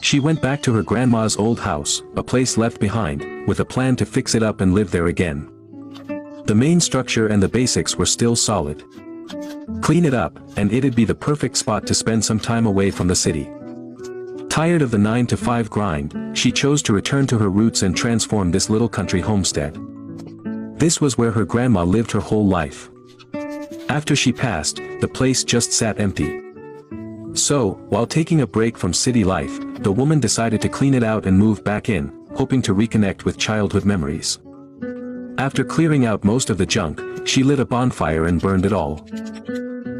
She went back to her grandma's old house, a place left behind, with a plan to fix it up and live there again. The main structure and the basics were still solid. Clean it up, and it'd be the perfect spot to spend some time away from the city. Tired of the 9-to-5 grind, she chose to return to her roots and transform this little country homestead. This was where her grandma lived her whole life. After she passed, the place just sat empty. So, while taking a break from city life, the woman decided to clean it out and move back in, hoping to reconnect with childhood memories. After clearing out most of the junk, she lit a bonfire and burned it all.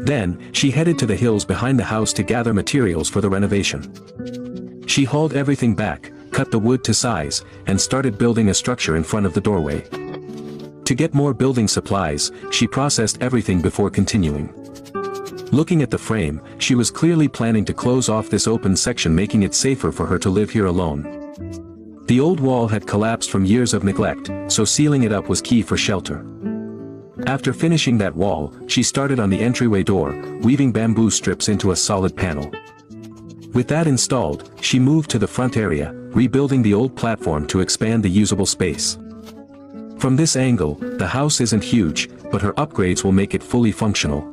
Then, she headed to the hills behind the house to gather materials for the renovation. She hauled everything back, cut the wood to size, and started building a structure in front of the doorway. To get more building supplies, she processed everything before continuing. Looking at the frame, she was clearly planning to close off this open section, making it safer for her to live here alone. The old wall had collapsed from years of neglect, so sealing it up was key for shelter. After finishing that wall, she started on the entryway door, weaving bamboo strips into a solid panel. With that installed, she moved to the front area, rebuilding the old platform to expand the usable space. From this angle, the house isn't huge, but her upgrades will make it fully functional.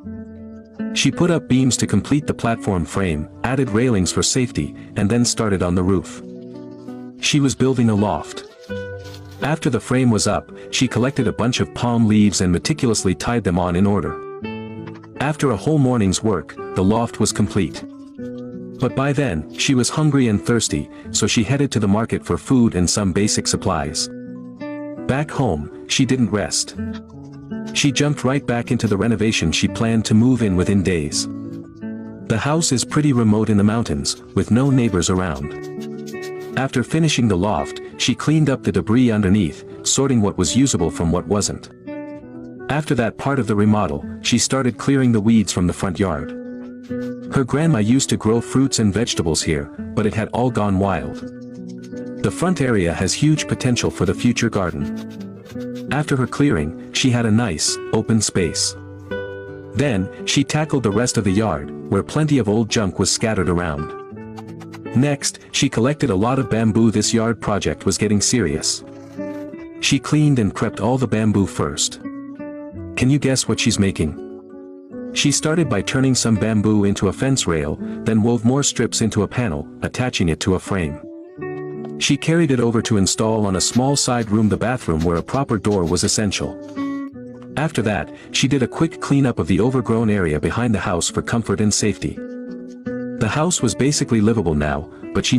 She put up beams to complete the platform frame, added railings for safety, and then started on the roof. She was building a loft. After the frame was up, she collected a bunch of palm leaves and meticulously tied them on in order. After a whole morning's work, the loft was complete. But by then, she was hungry and thirsty, so she headed to the market for food and some basic supplies. Back home, she didn't rest. She jumped right back into the renovation she planned to move in within days. The house is pretty remote in the mountains, with no neighbors around. After finishing the loft, she cleaned up the debris underneath, sorting what was usable from what wasn't. After that part of the remodel, she started clearing the weeds from the front yard. Her grandma used to grow fruits and vegetables here, but it had all gone wild. The front area has huge potential for the future garden. After her clearing, she had a nice, open space. Then, she tackled the rest of the yard, where plenty of old junk was scattered around. Next, she collected a lot of bamboo. This yard project was getting serious. She cleaned and prepped all the bamboo first. Can you guess what she's making? She started by turning some bamboo into a fence rail, then wove more strips into a panel, attaching it to a frame. She carried it over to install on a small side room, the bathroom, where a proper door was essential. After that, she did a quick cleanup of the overgrown area behind the house for comfort and safety. The house was basically livable now, but she